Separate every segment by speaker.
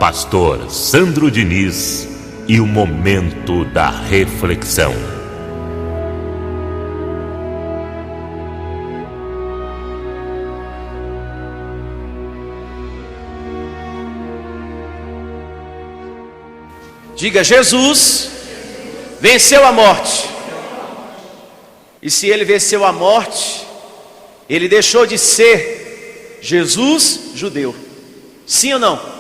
Speaker 1: pastor Sandro Diniz e o momento da reflexão.
Speaker 2: Diga: Jesus venceu a morte. E se ele venceu a morte, ele deixou de ser Jesus judeu. Sim ou não?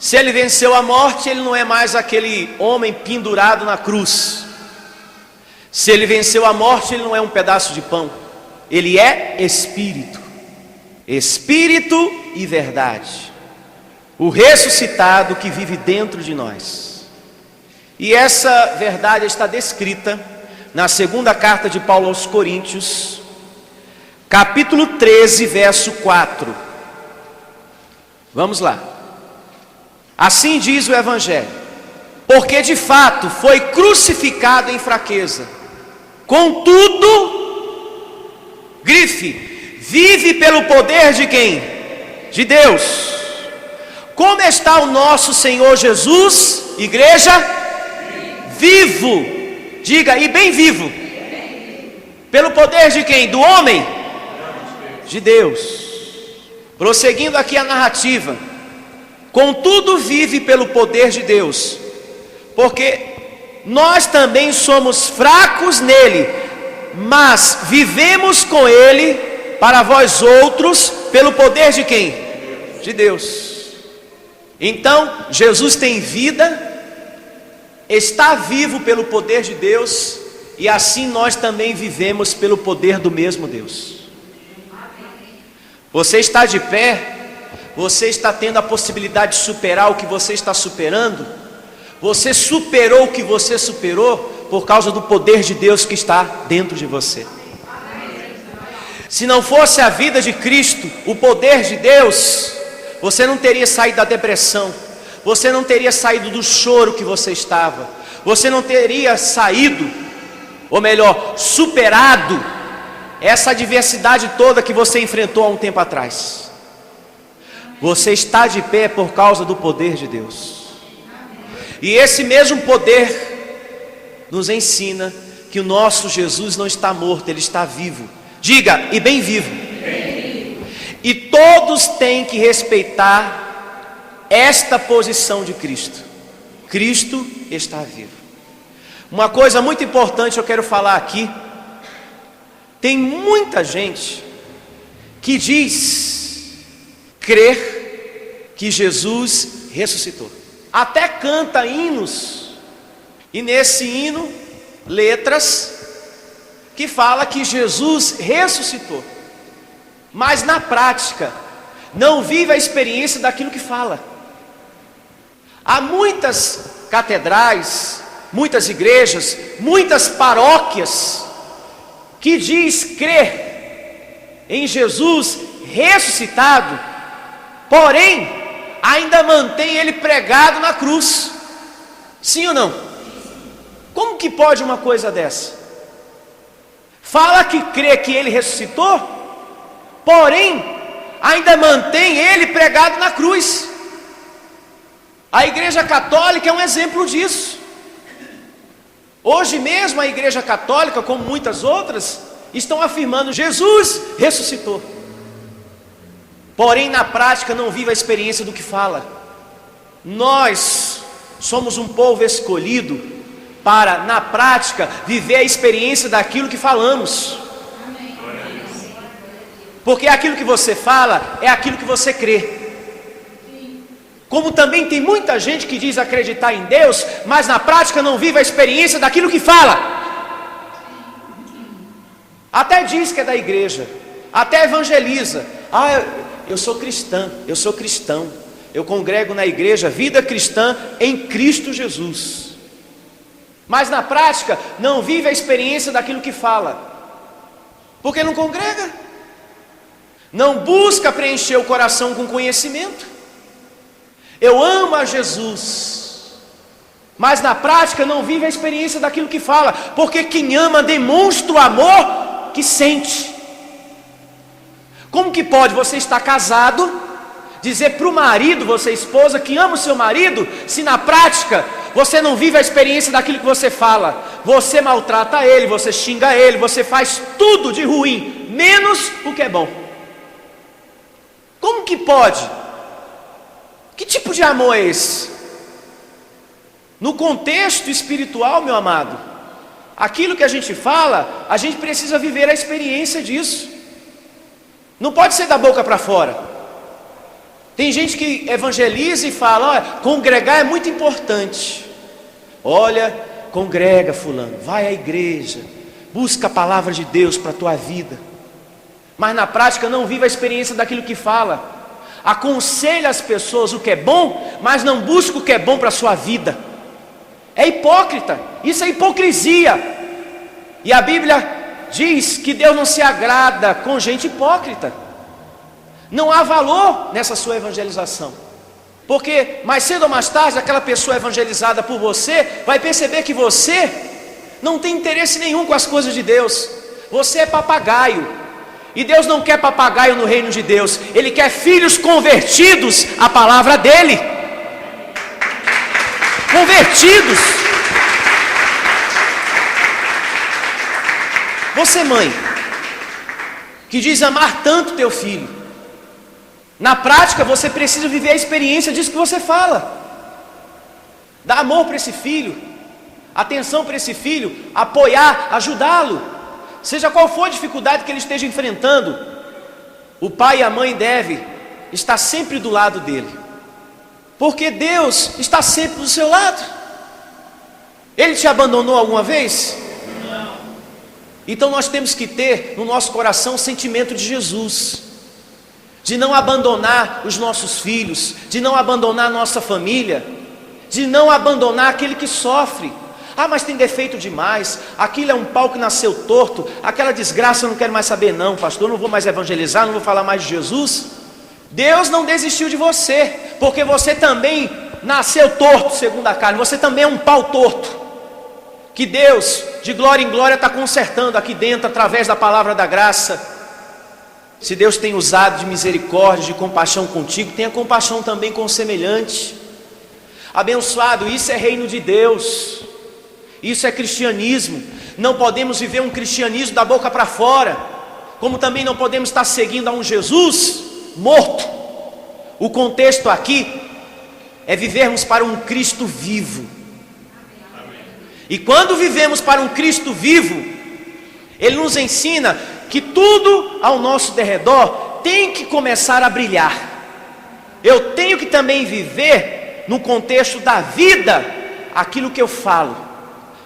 Speaker 2: Se ele venceu a morte, ele não é mais aquele homem pendurado na cruz. Se ele venceu a morte, ele não é um pedaço de pão. Ele é Espírito. Espírito e verdade. O ressuscitado que vive dentro de nós. E essa verdade está descrita na segunda carta de Paulo aos Coríntios, capítulo 13, verso 4. Vamos lá. Assim diz o Evangelho: porque de fato foi crucificado em fraqueza, contudo, grife, vive pelo poder de quem? De Deus. Como está o nosso Senhor Jesus, igreja? Vivo, diga, e bem vivo. Pelo poder de quem? Do homem? De Deus. Prosseguindo aqui a narrativa: contudo vive pelo poder de Deus, porque nós também somos fracos nele, mas vivemos com ele para vós outros, pelo poder de quem? De Deus. Então, Jesus tem vida, está vivo pelo poder de Deus, e assim nós também vivemos pelo poder do mesmo Deus. Você está de pé, você está tendo a possibilidade de superar o que você está superando, você superou o que você superou por causa do poder de Deus que está dentro de você. Se não fosse a vida de Cristo, o poder de Deus, você não teria saído da depressão, você não teria saído do choro que você estava, você não teria saído, ou melhor, superado essa adversidade toda que você enfrentou há um tempo atrás. Você está de pé por causa do poder de Deus. E esse mesmo poder nos ensina que o nosso Jesus não está morto, ele está vivo. Diga, e bem vivo. E todos têm que respeitar esta posição de Cristo. Cristo está vivo. Uma coisa muito importante eu quero falar aqui. Tem muita gente que diz crer que Jesus ressuscitou. Até canta hinos, e nesse hino, letras que fala que Jesus ressuscitou, mas na prática não vive a experiência daquilo que fala. Há muitas catedrais, muitas igrejas, muitas paróquias que diz crer em Jesus ressuscitado, porém ainda mantém ele pregado na cruz. Sim ou não? Como que pode uma coisa dessa? Fala que crê que ele ressuscitou, porém ainda mantém ele pregado na cruz. A Igreja Católica é um exemplo disso. Hoje mesmo a Igreja Católica, como muitas outras, estão afirmando Jesus ressuscitou, porém na prática não vive a experiência do que fala. Nós somos um povo escolhido para, na prática, viver a experiência daquilo que falamos. Porque aquilo que você fala é aquilo que você crê. Como também tem muita gente que diz acreditar em Deus, mas na prática não vive a experiência daquilo que fala. Até diz que é da igreja, até evangeliza. Eu sou cristã, eu sou cristão, eu congrego na igreja Vida Cristã em Cristo Jesus. Mas na prática não vive a experiência daquilo que fala, porque não congrega, não busca preencher o coração com conhecimento. Eu amo a Jesus, mas na prática não vive a experiência daquilo que fala, porque quem ama demonstra o amor que sente. Como que pode você estar casado, dizer para o marido, você esposa, que ama o seu marido, se na prática você não vive a experiência daquilo que você fala. Você maltrata ele, você xinga ele, você faz tudo de ruim, menos o que é bom. Como que pode? Que tipo de amor é esse? No contexto espiritual, meu amado, aquilo que a gente fala, a gente precisa viver a experiência disso. Não pode ser da boca para fora. Tem gente que evangeliza e fala: olha, congregar é muito importante. Olha, congrega fulano, vai à igreja, busca a palavra de Deus para a tua vida. Mas na prática não vive a experiência daquilo que fala. Aconselha as pessoas o que é bom, mas não busca o que é bom para a sua vida. É hipócrita, isso é hipocrisia. E a Bíblia diz que Deus não se agrada com gente hipócrita. Não há valor nessa sua evangelização, porque mais cedo ou mais tarde aquela pessoa evangelizada por você vai perceber que você não tem interesse nenhum com as coisas de Deus. Você é papagaio, e Deus não quer papagaio no reino de Deus. Ele quer filhos convertidos à palavra dele. Convertidos. Você, mãe, que diz amar tanto teu filho, na prática você precisa viver a experiência disso que você fala. Dar amor para esse filho, atenção para esse filho, apoiar, ajudá-lo. Seja qual for a dificuldade que ele esteja enfrentando, o pai e a mãe devem estar sempre do lado dele, porque Deus está sempre do seu lado. Ele te abandonou alguma vez? Não. Então nós temos que ter no nosso coração o sentimento de Jesus, de não abandonar os nossos filhos, de não abandonar a nossa família, de não abandonar aquele que sofre. Ah, mas tem defeito demais, aquilo é um pau que nasceu torto, aquela desgraça eu não quero mais saber não, pastor, não vou mais evangelizar, não vou falar mais de Jesus. Deus não desistiu de você, porque você também nasceu torto segundo a carne, você também é um pau torto, que Deus, de glória em glória, está consertando aqui dentro, através da palavra da graça. Se Deus tem usado de misericórdia, de compaixão contigo, tenha compaixão também com o semelhante. Abençoado, isso é reino de Deus, isso é cristianismo. Não podemos viver um cristianismo da boca para fora, como também não podemos estar seguindo a um Jesus morto. O contexto aqui é vivermos para um Cristo vivo. E quando vivemos para um Cristo vivo, Ele nos ensina que tudo ao nosso derredor tem que começar a brilhar. Eu tenho que também viver no contexto da vida aquilo que eu falo,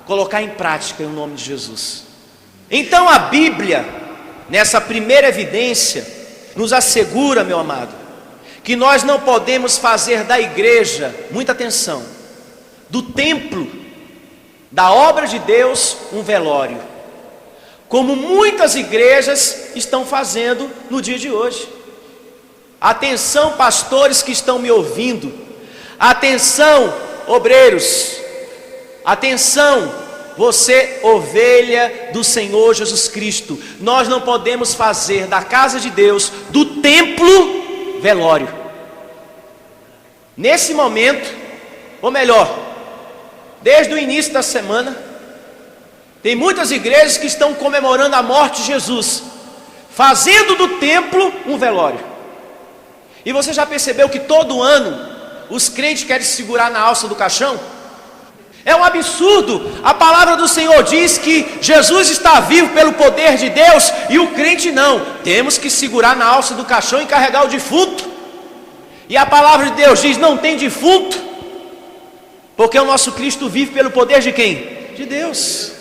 Speaker 2: colocar em prática em nome de Jesus. Então a Bíblia, nessa primeira evidência, nos assegura, meu amado, que nós não podemos fazer da igreja, muita atenção, do templo, da obra de Deus, um velório, como muitas igrejas estão fazendo no dia de hoje. Atenção, pastores que estão me ouvindo, atenção, obreiros, atenção, você, ovelha do Senhor Jesus Cristo. Nós não podemos fazer da casa de Deus, do templo, velório. Nesse momento, ou melhor, desde o início da semana, tem muitas igrejas que estão comemorando a morte de Jesus, fazendo do templo um velório. E você já percebeu que todo ano os crentes querem se segurar na alça do caixão? É um absurdo. A palavra do Senhor diz que Jesus está vivo pelo poder de Deus, e o crente não. Temos que segurar na alça do caixão e carregar o defunto. E a palavra de Deus diz: não tem defunto, porque o nosso Cristo vive pelo poder de quem? De Deus.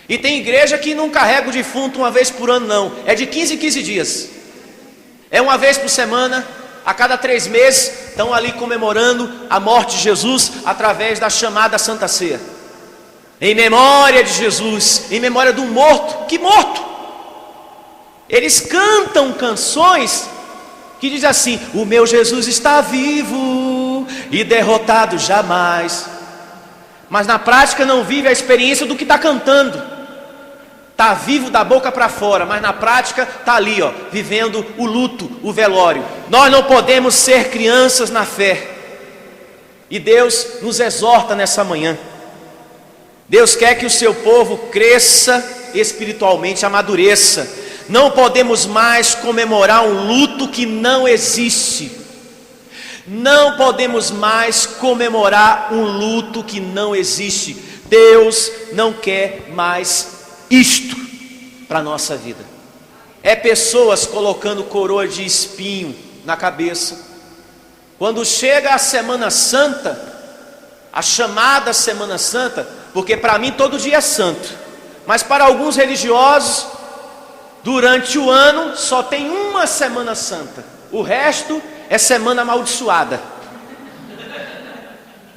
Speaker 2: E tem igreja que não carrega o defunto uma vez por ano não, é de 15 em 15 dias. É uma vez por semana, a cada 3 meses, estão ali comemorando a morte de Jesus, através da chamada Santa Ceia. Em memória de Jesus, em memória do morto. Que morto? Eles cantam canções que dizem assim: o meu Jesus está vivo e derrotado jamais. Mas na prática não vive a experiência do que está cantando. Está vivo da boca para fora, mas na prática está ali, ó, vivendo o luto, o velório. Nós não podemos ser crianças na fé. E Deus nos exorta nessa manhã. Deus quer que o seu povo cresça espiritualmente, amadureça. Não podemos mais comemorar um luto que não existe. Não podemos mais comemorar um luto que não existe. Deus não quer mais isto para a nossa vida. É pessoas colocando coroa de espinho na cabeça. Quando chega a Semana Santa, a chamada Semana Santa, porque para mim todo dia é santo, mas para alguns religiosos, durante o ano só tem uma Semana Santa, o resto é semana amaldiçoada.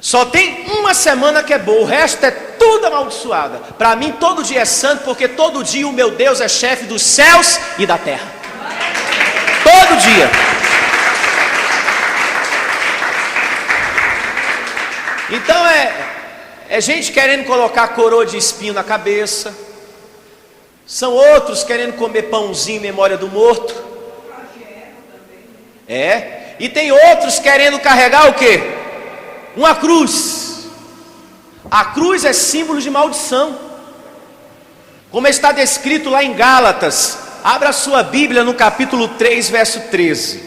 Speaker 2: Só tem uma semana que é boa, o resto é tudo amaldiçoada. Para mim todo dia é santo, porque todo dia o meu Deus é chefe dos céus e da terra. Todo dia. Então é gente querendo colocar coroa de espinho na cabeça. São outros querendo comer pãozinho em memória do morto. E tem outros querendo carregar o quê? Uma cruz. A cruz é símbolo de maldição, como está descrito lá em Gálatas. Abra a sua Bíblia no capítulo 3, verso 13.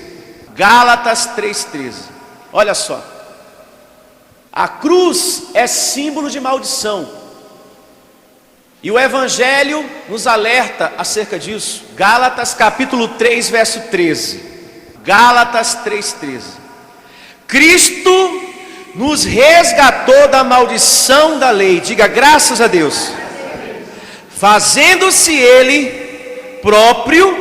Speaker 2: Gálatas 3:13. Olha só. A cruz é símbolo de maldição, e o Evangelho nos alerta acerca disso. Gálatas capítulo 3, verso 13. Gálatas 3:13. Cristo nos resgatou da maldição da lei. Diga graças a Deus. Fazendo-se Ele próprio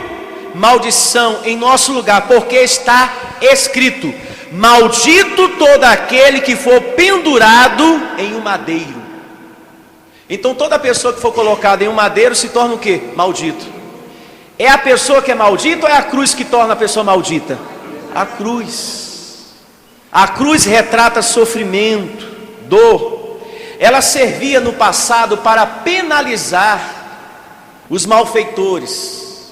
Speaker 2: maldição em nosso lugar, porque está escrito: maldito todo aquele que for pendurado em um madeiro. Então toda pessoa que for colocada em um madeiro se torna o quê? Maldito. É a pessoa que é maldita ou é a cruz que torna a pessoa maldita? A cruz. A cruz retrata sofrimento, dor. Ela servia no passado para penalizar os malfeitores.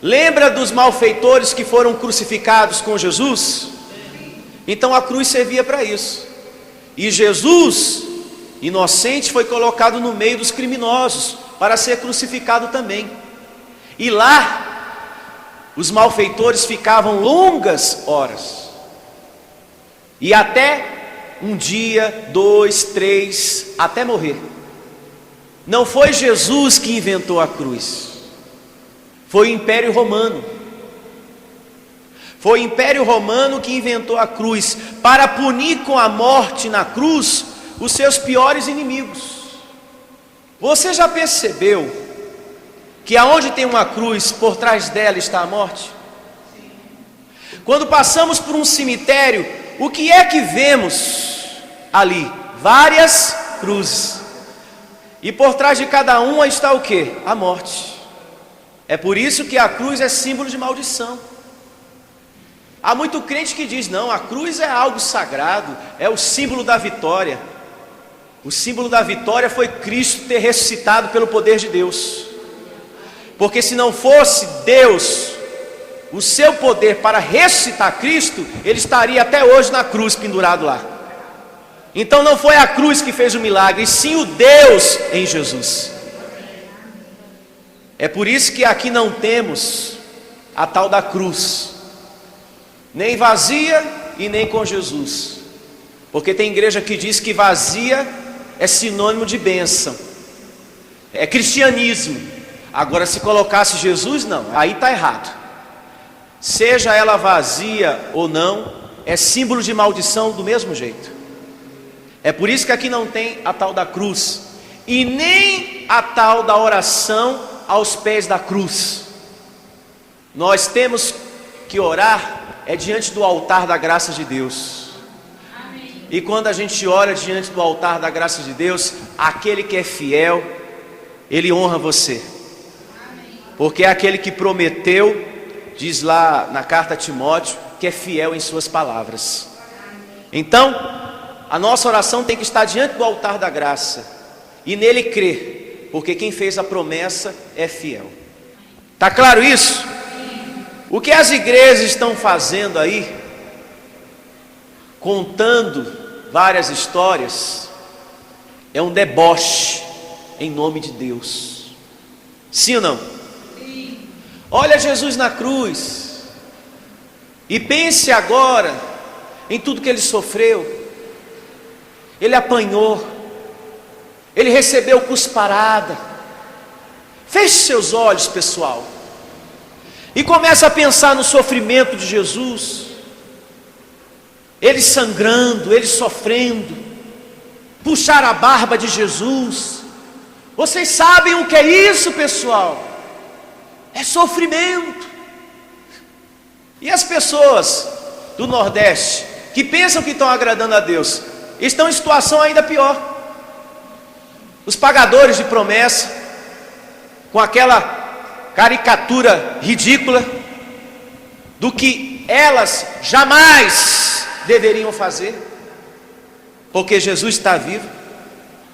Speaker 2: Lembra dos malfeitores que foram crucificados com Jesus? Então a cruz servia para isso. E Jesus, inocente, foi colocado no meio dos criminosos para ser crucificado também. E lá os malfeitores ficavam longas horas, e até um dia, 2, 3, até morrer. Não foi Jesus que inventou a cruz, foi o Império Romano. Foi o Império Romano que inventou a cruz para punir com a morte na cruz os seus piores inimigos. Você já percebeu que aonde tem uma cruz, por trás dela está a morte? Quando passamos por um cemitério, o que é que vemos ali? Várias cruzes. E por trás de cada uma está o quê? A morte. É por isso que a cruz é símbolo de maldição. Há muito crente que diz: não, a cruz é algo sagrado, é o símbolo da vitória. O símbolo da vitória foi Cristo ter ressuscitado pelo poder de Deus. Porque se não fosse Deus, o seu poder para ressuscitar Cristo, ele estaria até hoje na cruz pendurado lá. Então não foi a cruz que fez o milagre, e sim o Deus em Jesus. É por isso que aqui não temos a tal da cruz, nem vazia e nem com Jesus. Porque tem igreja que diz que vazia é sinônimo de bênção, é cristianismo. Agora se colocasse Jesus, não, aí está errado. Seja ela vazia ou não, é símbolo de maldição do mesmo jeito. É por isso que aqui não tem a tal da cruz, e nem a tal da oração aos pés da cruz. Nós temos que orar diante do altar da graça de Deus. Amém. E quando a gente ora diante do altar da graça de Deus, aquele que é fiel, ele honra você. Amém. Porque é aquele que prometeu, diz lá na carta a Timóteo, que é fiel em suas palavras. Então, a nossa oração tem que estar diante do altar da graça, e nele crer Porque quem fez a promessa é fiel. Tá claro isso? O que as igrejas estão fazendo aí, contando várias histórias, é um deboche em nome de Deus. Sim ou não? Sim. Olha Jesus na cruz e pense agora em tudo que ele sofreu. Ele apanhou, ele recebeu cusparada. Feche seus olhos, pessoal, e começa a pensar no sofrimento de Jesus. Ele sangrando, ele sofrendo, puxar a barba de Jesus. Vocês sabem o que é isso, pessoal? É sofrimento. E as pessoas do Nordeste que pensam que estão agradando a Deus estão em situação ainda pior. Os pagadores de promessa, com aquela caricatura ridícula do que elas jamais deveriam fazer, porque Jesus está vivo,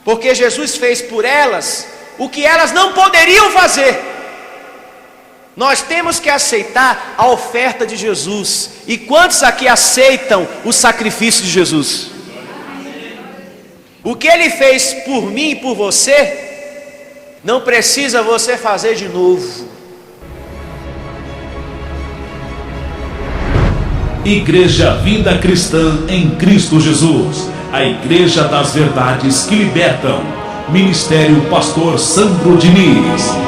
Speaker 2: porque Jesus fez por elas o que elas não poderiam fazer. Nós temos que aceitar a oferta de Jesus. E quantos aqui aceitam o sacrifício de Jesus? O que ele fez por mim e por você, não precisa você fazer de novo.
Speaker 3: Igreja Vida Cristã em Cristo Jesus, a Igreja das Verdades que Libertam. Ministério Pastor Sandro Diniz.